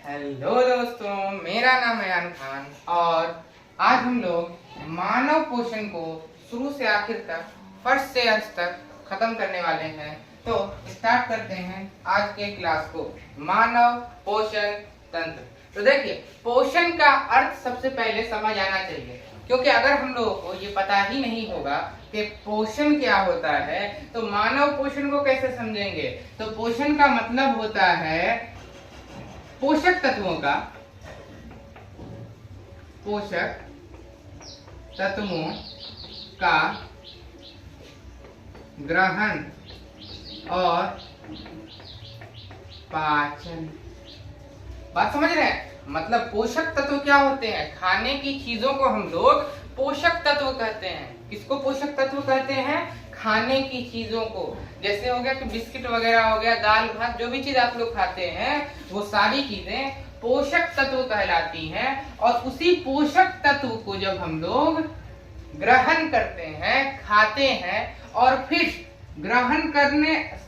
Hello दोस्तों, मेरा नाम है अयान खान और आज हम लोग मानव पोषण को शुरू से आखिर तक, फर्स्ट से अंत तक खत्म करने वाले हैं। तो स्टार्ट करते हैं आज के क्लास को, मानव पोषण तंत्र। तो देखिए, पोषण का अर्थ सबसे पहले समझ आना चाहिए, क्योंकि अगर हम लोगों को ये पता ही नहीं होगा कि पोषण क्या होता है तो मानव पोषण को कैसे समझेंगे। तो पोषण का मतलब होता है पोषक तत्वों का ग्रहण और पाचन। बात समझ रहे हैं? मतलब पोषक तत्व क्या होते हैं? खाने की चीजों को हम लोग पोषक तत्व कहते हैं। किसको पोषक तत्व कहते हैं? खाने की चीजों को। जैसे हो गया कि बिस्किट वगैरह हो गया, दाल भात, जो भी चीज आप लोग खाते हैं वो सारी चीजें पोषक तत्व कहलाती हैं। और उसी पोषक तत्व को जब हम लोग ग्रहण करते हैं, खाते हैं, और फिर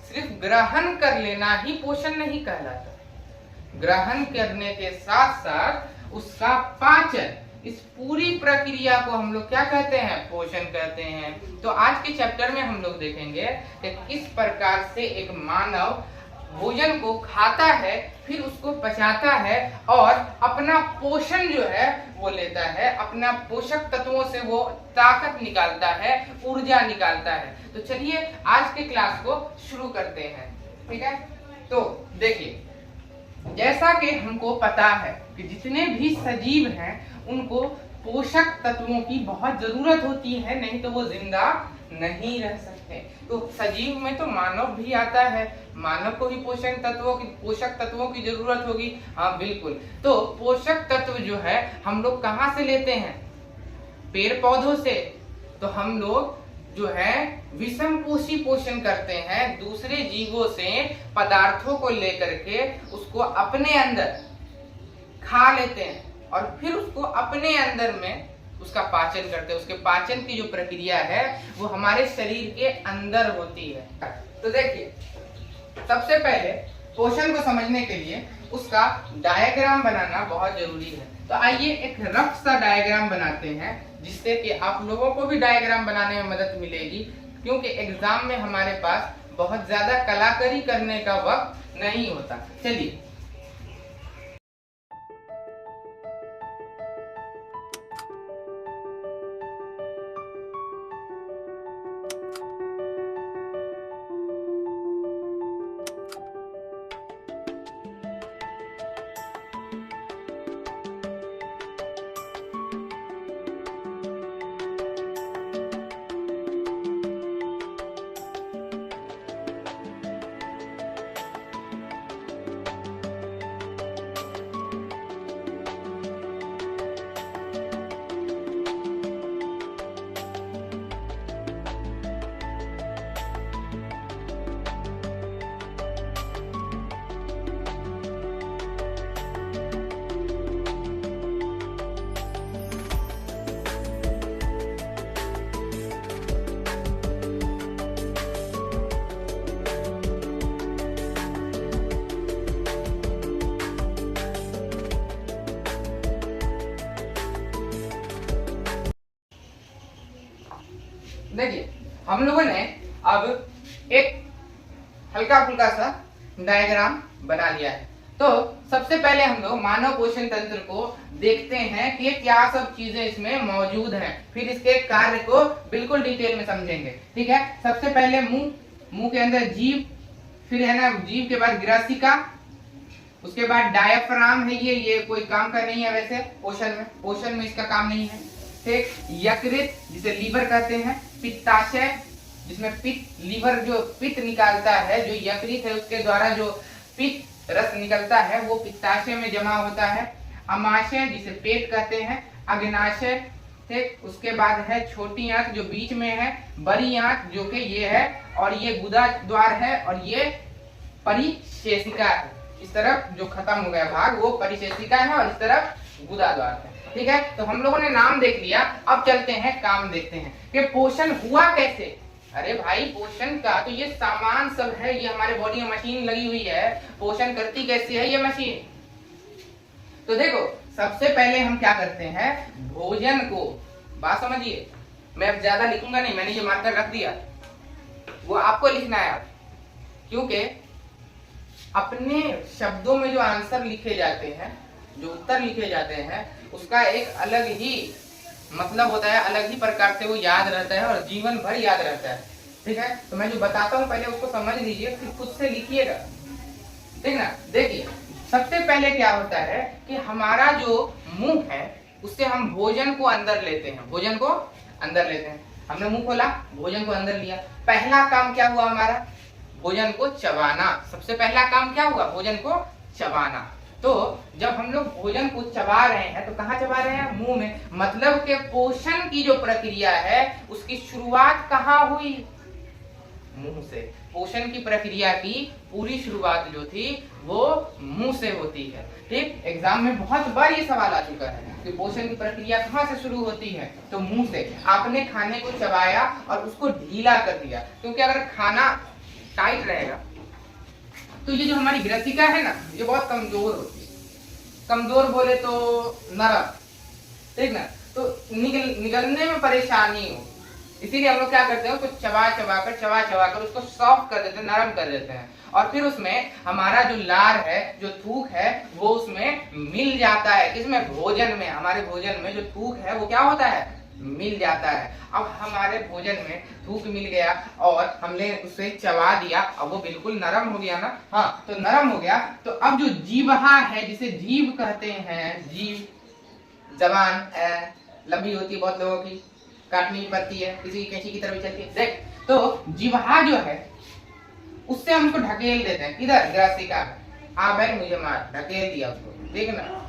सिर्फ ग्रहण कर लेना ही पोषण नहीं कहलाता। ग्रहण करने के साथ साथ उसका पाचन, इस पूरी प्रक्रिया को हम लोग क्या कहते हैं? पोषण कहते हैं। तो आज के चैप्टर में हम लोग देखेंगे कि किस प्रकार से एक मानव भोजन को खाता है, फिर उसको पचाता है और अपना पोषण जो है वो लेता है, अपना पोषक तत्वों से वो ताकत निकालता है, ऊर्जा निकालता है। तो चलिए आज के क्लास को शुरू करते हैं, ठीक है? तो देखिए, जैसा कि हमको पता है कि जितने भी सजीव हैं उनको पोषक तत्वों की बहुत जरूरत होती है, नहीं तो वो जिंदा नहीं रह सकते। तो सजीव में तो मानव भी आता है, मानव को भी पोषक तत्वों की जरूरत होगी। हाँ बिल्कुल। तो पोषक तत्व जो है हम लोग कहाँ से लेते हैं? पेड़ पौधों से। तो हम लोग जो है विषम पोषी पोषण करते हैं, दूसरे जीवों से पदार्थों को लेकर के उसको अपने अंदर खा लेते हैं और फिर उसको अपने अंदर में उसका पाचन करते हैं। उसके पाचन की जो प्रक्रिया है वो हमारे शरीर के अंदर होती है। तो देखिए, सबसे पहले पोषण को समझने के लिए उसका डायग्राम बनाना बहुत जरूरी है। तो आइए एक रफ सा डायग्राम बनाते हैं, जिससे कि आप लोगों को भी डायग्राम बनाने में मदद मिलेगी, क्योंकि एग्जाम में हमारे पास बहुत ज्यादा कलाकारी करने का वक्त नहीं होता। चलिए, देखिए हम लोगों ने अब एक हल्का फुल्का सा डायग्राम बना लिया है। तो सबसे पहले हम लोग मानव पोषण तंत्र को देखते हैं कि क्या सब चीजें इसमें मौजूद हैं, फिर इसके कार्य को बिल्कुल डिटेल में समझेंगे, ठीक है? सबसे पहले मुंह के अंदर जीभ, फिर है ना जीभ के बाद ग्रसिका, उसके बाद डायफ्राम है। ये कोई काम का नहीं है वैसे पोषण में इसका काम नहीं है। ठीक, यकृत जिसे लीवर कहते हैं, पित्ताशय जिसमें लीवर जो पित्त निकालता है, जो यकृत है उसके द्वारा जो पित्त रस निकलता है वो पित्ताशय में जमा होता है। अमाशय जिसे पेट कहते हैं, अग्नाशय, ठीक, उसके बाद है छोटी आंत जो बीच में है, बड़ी आंत जो कि ये है, और ये गुदा द्वार है, और ये परिशेषिका है। इस तरफ जो खत्म हो गया भाग वो परिशेषिका है और इस तरफ गुदा द्वार है, ठीक है? तो हम लोगों ने नाम देख लिया, अब चलते हैं काम देखते हैं कि पोषण हुआ कैसे। अरे भाई, पोषण का तो ये सामान सब है, ये हमारे बॉडी में मशीन लगी हुई है, पोषण करती कैसे है ये मशीन? तो देखो सबसे पहले हम क्या करते हैं, भोजन को, बात समझिए, मैं अब ज्यादा लिखूंगा नहीं, मैंने ये मार्कर रख दिया, वो आपको लिखना है अब, क्योंकि अपने शब्दों में जो आंसर लिखे जाते हैं, जो उत्तर लिखे जाते हैं, उसका एक अलग ही मतलब होता है, अलग ही प्रकार से वो याद रहता है और जीवन भर याद रहता है। ठीक है, तो मैं जो बताता हूँ पहले उसको समझ लीजिए, फिर खुद से लिखिएगा। ठीक ना, देखिए सबसे पहले क्या होता है कि हमारा जो मुंह है उससे हम भोजन को अंदर लेते हैं, भोजन को अंदर लेते हैं। हमने मुंह खोला, भोजन को अंदर लिया, पहला काम क्या हुआ हमारा, भोजन को चबाना। सबसे पहला काम क्या हुआ, भोजन को चबाना। तो जब हम लोग भोजन को चबा रहे हैं तो कहाँ चबा रहे हैं, मुंह में। मतलब के पोषण की जो प्रक्रिया है उसकी शुरुआत कहाँ हुई, मुंह से। पोषण की प्रक्रिया की पूरी शुरुआत जो थी वो मुंह से होती है। ठीक, एग्जाम में बहुत बार ये सवाल आ चुका है कि पोषण की प्रक्रिया कहाँ से शुरू होती है, तो मुंह से। आपने खाने को चबाया और उसको ढीला कर दिया, क्योंकि अगर खाना टाइट रहेगा तो ये जो हमारी ग्रसिका है ना, ये बहुत कमजोर होती है। कमजोर बोले तो नरम, ठीक ना, तो निगलने में परेशानी हो, इसीलिए हम लोग क्या करते हैं, उसको चबा चबा कर उसको सॉफ्ट कर देते हैं, नरम कर देते हैं, और फिर उसमें हमारा जो लार है, जो थूक है, वो उसमें मिल जाता है। किसमें, भोजन में। हमारे भोजन में जो थूक है वो क्या होता है, मिल जाता है। अब हमारे भोजन में थूक मिल गया और हमने उसे चबा दिया, अब वो बिल्कुल नरम हो गया ना। हाँ, तो नरम हो गया, तो अब जो जीवहा है, जिसे जीभ कहते हैं, जीभ, जबान लंबी होती है, बहुत लोगों की काटनी पड़ती है, किसी की कैंची की तरह भी चलती है, देख। तो जीवहा जो है उससे हम उसको ढकेल देते हैं, किधर, ग्रसिका। आ बैठ मुझे मार, ढकेल दिया उसको, ठीक ना।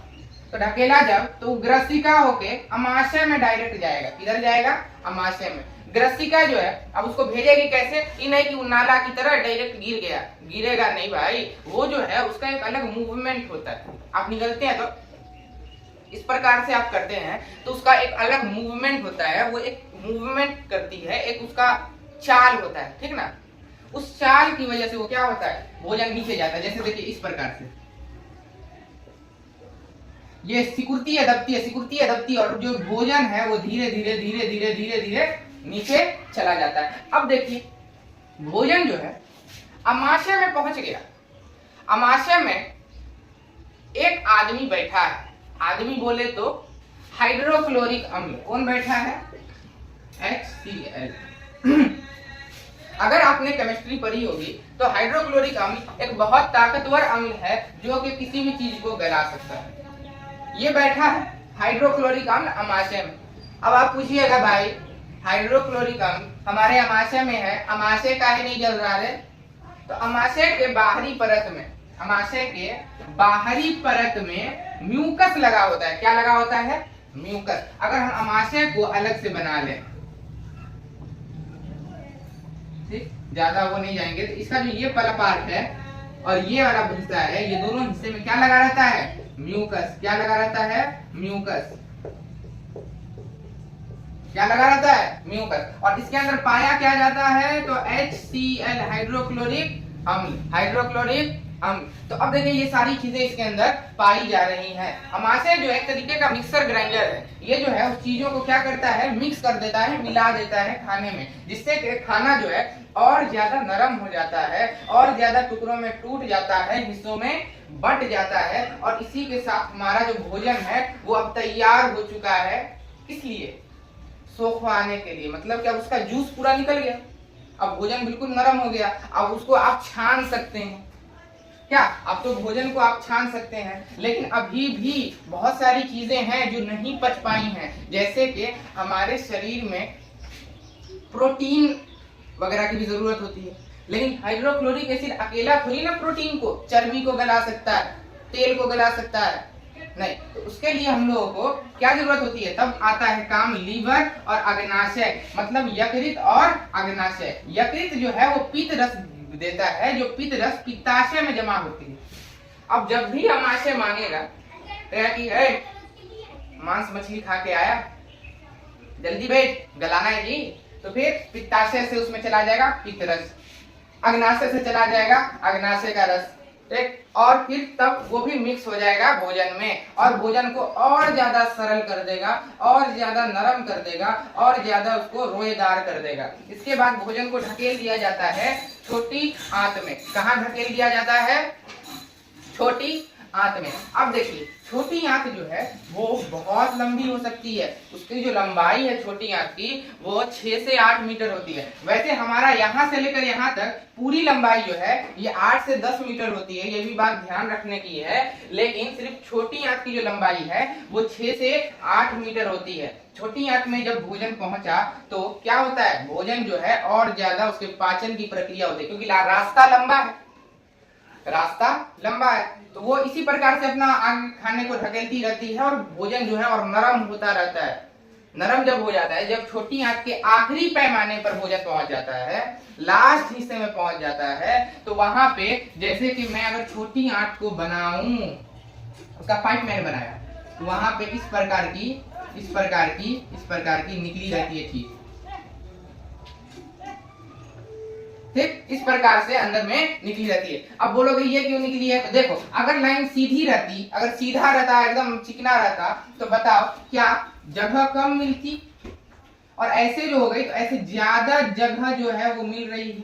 तो ढकेला जब, तो ग्रसिका होके अमाशय में डायरेक्ट जाएगा। किधर जाएगा, अमाशय में। ग्रसिका जो है अब उसको भेजेगी कैसे, ये नहीं कि वो नाला की तरह डायरेक्ट गिर गया, गिरेगा नहीं भाई, वो जो है उसका एक अलग मूवमेंट होता है। आप निकलते हैं तो इस प्रकार से आप करते हैं तो उसका एक अलग मूवमेंट होता है, वो एक मूवमेंट करती है, एक उसका चाल होता है, ठीक ना। उस चाल की वजह से वो क्या होता है, भोजन नीचे जाता है। जैसे देखिए इस प्रकार से, ये सिकुड़ती है दबती है, सिकुड़ती है दबती है, और जो भोजन है वो धीरे धीरे धीरे धीरे धीरे धीरे नीचे चला जाता है। अब देखिए भोजन जो है अमाशय में पहुंच गया। अमाशय में एक आदमी बैठा है, आदमी बोले तो हाइड्रोक्लोरिक अम्ल। कौन बैठा है, HCl। अगर आपने केमिस्ट्री पढ़ी होगी तो हाइड्रोक्लोरिक अम्ल एक बहुत ताकतवर अम्ल है जो कि किसी भी चीज को गला सकता है। ये बैठा है हाइड्रोक्लोरिक अम्ल अमाशय में। अब आप पूछिएगा भाई हाइड्रोक्लोरिक अम्ल हमारे अमाशय में है, अमाशय काहे नहीं जल रहा है, तो अमाशय के बाहरी परत में, अमाशय के बाहरी परत में म्यूकस लगा होता है। क्या लगा होता है, म्यूकस। अगर हम अमाशय को अलग से बना लें, ठीक, ज्यादा वो नहीं जाएंगे, तो इसका जो ये वाला पार्ट है और ये वाला हिस्सा है, ये दोनों हिस्से में क्या लगा रहता है, म्यूकस। क्या लगा रहता है, म्यूकस। क्या लगा रहता है, म्यूकस। और इसके अंदर पाया क्या जाता है, तो HCl, हाइड्रोक्लोरिक अम्ल, हाइड्रोक्लोरिक अम्ल। तो अब देखिए ये सारी चीजें इसके अंदर पाई जा रही हैं। अमाशय जो एक तरीके का मिक्सर ग्राइंडर है, ये जो है उस चीजों को क्या करता है, मिक्स कर देता है, मिला देता है खाने में, जिससे कि खाना जो है और ज्यादा नरम हो जाता है, और ज्यादा टुकड़ों में टूट जाता है, हिस्सों में बट जाता है। और इसी के साथ हमारा जो भोजन है वो अब तैयार हो चुका है। इसलिए सोखवाने के लिए, मतलब क्या, उसका जूस पूरा निकल गया, अब भोजन बिल्कुल नरम हो गया। अब उसको आप छान सकते हैं, क्या, अब तो भोजन को आप छान सकते हैं। लेकिन अभी भी बहुत सारी चीजें हैं जो नहीं पच पाई हैं, जैसे कि हमारे शरीर में प्रोटीन वगैरह की भी जरूरत होती है। लेकिन हाइड्रोक्लोरिक एसिड अकेला थोड़ी ना प्रोटीन को, चर्बी को गला सकता है, तेल को गला सकता है, नहीं। तो उसके लिए हम लोगों को क्या जरूरत होती है, तब आता है काम लीवर और अग्नाशय, मतलब यकृत और अग्नाशय। यकृत जो है वो पित्त रस देता है, जो पित्त रस पित्ताशय में जमा होती है। अब जब भी अमाशय मांगेगा कि मांस मछली खा के आया, जल्दी बैठ, गलाना है जी, तो फिर पित्ताशय से उसमें चला जाएगा पित्त रस, अग्नाशय से चला जाएगा अग्नाशय का रस, ठीक, और फिर तब वो भी मिक्स हो जाएगा भोजन में और भोजन को और ज्यादा सरल कर देगा, और ज्यादा नरम कर देगा, और ज्यादा उसको रोएदार कर देगा। इसके बाद भोजन को ढकेल दिया जाता है छोटी आंत में। कहाँ ढकेल दिया जाता है? छोटी आंत में। अब देखिए छोटी आंत जो है वो बहुत लंबी हो सकती है, उसकी जो लंबाई है छोटी आंत की वो 6 से 8 मीटर होती है। वैसे हमारा यहाँ से लेकर यहाँ तक पूरी लंबाई जो है ये 8 से 10 मीटर होती है, ये भी बात ध्यान रखने की है। लेकिन सिर्फ छोटी आंत की जो लंबाई है वो 6 से 8 मीटर होती है। छोटी आंत में जब भोजन पहुंचा तो क्या होता है, भोजन जो है और ज्यादा उसके पाचन की प्रक्रिया होती है, क्योंकि रास्ता लंबा है, रास्ता लंबा है, तो वो इसी प्रकार से अपना आगे खाने को ढकेलती रहती है और भोजन जो है और नरम होता रहता है। नरम जब हो जाता है, जब छोटी आंत के आखिरी पैमाने पर भोजन पहुंच जाता है, लास्ट हिस्से में पहुंच जाता है, तो वहां पे जैसे कि मैं अगर छोटी आंत को बनाऊं, उसका पाइप मैंने बनाया, तो वहां पे इस प्रकार की निकली रहती है चीज, ठीक, इस प्रकार से अंदर में निकली रहती है। अब बोलोगे ये क्यों निकली है? तो देखो अगर लाइन सीधी रहती, अगर सीधा रहता, एकदम चिकना रहता, तो बताओ क्या जगह कम मिलती? और ऐसे जो हो गई तो ऐसे ज्यादा जगह जो है वो मिल रही है।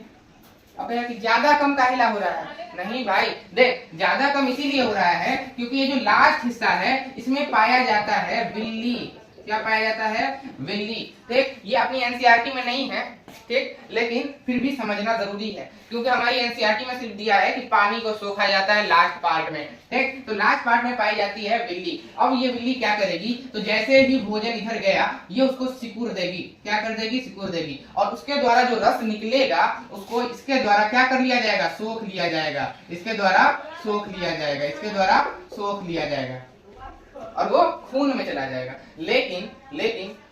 अब कि ज्यादा कम काहेला हो रहा है? नहीं भाई देख, ज्यादा कम इसीलिए हो रहा है क्योंकि ये जो लास्ट हिस्सा है इसमें पाया जाता है विल्ली। क्या पाया जाता है? विल्ली। ठीक, ये अपनी एनसीईआरटी में नहीं है, ठीक, लेकिन फिर भी समझना जरूरी है क्योंकि हमारी एनसीईआरटी में सिर्फ दिया है कि पानी को सोखा जाता है लास्ट पार्ट में, ठीक, तो लास्ट पार्ट में पाई जाती है विल्ली। अब ये विल्ली क्या करेगी, तो जैसे ही भोजन इधर गया ये उसको सिकुड़ देगी। क्या कर देगी? सिकुड़ देगी, और उसके द्वारा जो रस निकलेगा उसको इसके द्वारा क्या कर लिया जाएगा? सोख लिया जाएगा। इसके द्वारा सोख लिया जाएगा, इसके द्वारा सोख लिया जाएगा और वो खून में चला जाएगा। लेकिन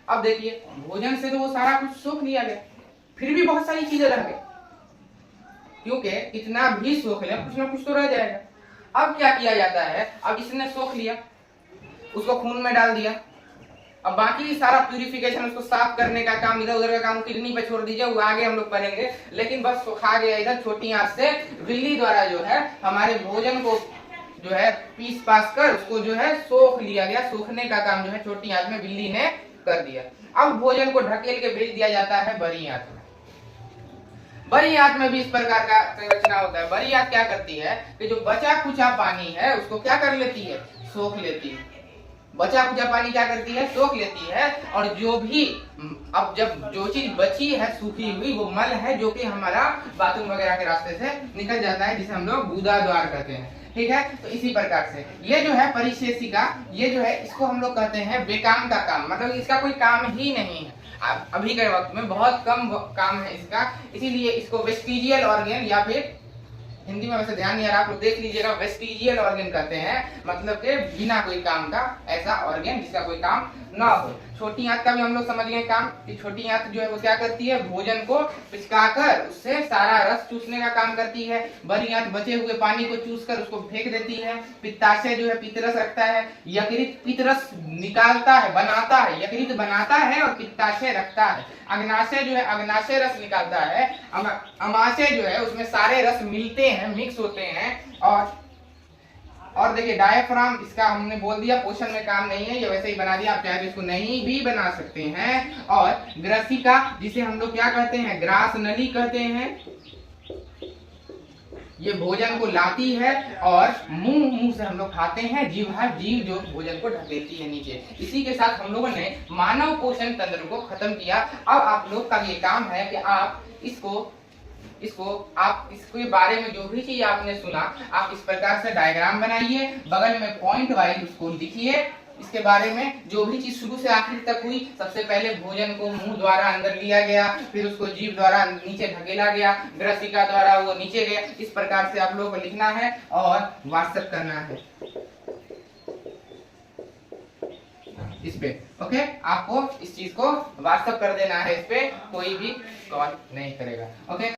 अब देखिए भोजन से तो वो सारा कुछ सोख लिया गया, फिर भी बहुत सारी चीजें रह गई, क्योंकि इतना भी सोख लिया कुछ ना कुछ तो रह जाएगा। अब क्या किया जाता है, अब इसने सोख लिया, उसको खून में डाल दिया, अब बाकी सारा प्यूरिफिकेशन, उसको साफ करने का काम, इधर उधर का काम किडनी पे छोड़ दीजिए, वो आगे हम लोग करेंगे। लेकिन बस सुखा गया इधर छोटी आंच से, विल्ली द्वारा जो है हमारे भोजन को जो है पीस पास कर उसको जो है सोख लिया गया। सूखने का काम जो है छोटी आंच में विल्ली ने कर दिया। अब भोजन को ढकेल के भेज दिया जाता है बड़ी आंत में। बड़ी आंत में भी इस प्रकार का संरचना होता है। बड़ी आंत क्या करती है कि जो बचा खुचा पानी है उसको क्या कर लेती है? सोख लेती है। बचा खुचा पानी क्या करती है? सोख लेती है। और जो भी अब जब जो चीज बची है सूखी हुई, वो मल है जो कि हमारा बाथरूम वगैरह के रास्ते से निकल जाता है, जिसे हम लोग गुदा द्वार कहते हैं, ठीक है। तो इसी प्रकार से ये जो है परिशेषिका, ये जो है इसको हम लोग कहते हैं बेकाम का काम, मतलब इसका कोई काम ही नहीं है। अभी के वक्त में बहुत कम काम है इसका, इसीलिए इसको वेस्टिजियल ऑर्गन, या फिर हिंदी में वैसे ध्यान नहीं आ रहा, आप लोग देख लीजिएगा, वेस्टिजियल ऑर्गन कहते हैं, मतलब के बिना कोई काम का ऐसा ऑर्गन जिसका कोई काम ना हो। छोटी आंत का भी हम लोग समझ गए काम कि छोटी आंत जो है वो क्या करती है? भोजन को पिचकाकर उससे सारा रस चूसने का काम करती है। बड़ी आंत बचे हुए पानी को चूसकर उसको फेंक देती है। पित्ताशय जो है पित्तरस रखता है, यकृत पित्तरस निकालता है, बनाता है, यकृत बनाता है और पित्ताशय रखता है। अग्नाशय जो है अग्नाशय रस निकालता है। अमाशय जो है उसमें सारे रस मिलते हैं, मिक्स होते हैं। और देखिए डायफ्राम, इसका हमने बोल दिया पोषण में काम नहीं है, ये वैसे ही बना दिया, आप चाहे तो इसको नहीं भी बना सकते हैं। और ग्रसिका, जिसे हम लोग क्या कहते हैं? ग्रास नली कहते हैं, ये भोजन को लाती है और मुंह से हम लोग खाते हैं। जीव जो भोजन को ढकेलती है नीचे। इसी के साथ हम लोगों ने मानव पोषण तंत्र को खत्म किया। अब आप लोग का ये काम है कि आप इसके बारे में जो भी चीज आपने सुना, आप इस प्रकार से डायग्राम बनाइए, बगल में पॉइंट वाइज उसको लिखिए। इसके बारे में जो भी चीज शुरू से आखिर तक हुई, सबसे पहले भोजन को मुंह द्वारा अंदर लिया गया, फिर उसको जीभ द्वारा नीचे ढकेला गया, ग्रसिका द्वारा वो नीचे गया। इस प्रकार से आप लोगों को लिखना है और व्हाट्सएप करना है इस पे, ओके। आपको इस चीज को व्हाट्सएप कर देना है, इस पे कोई भी कॉल नहीं करेगा, ओके।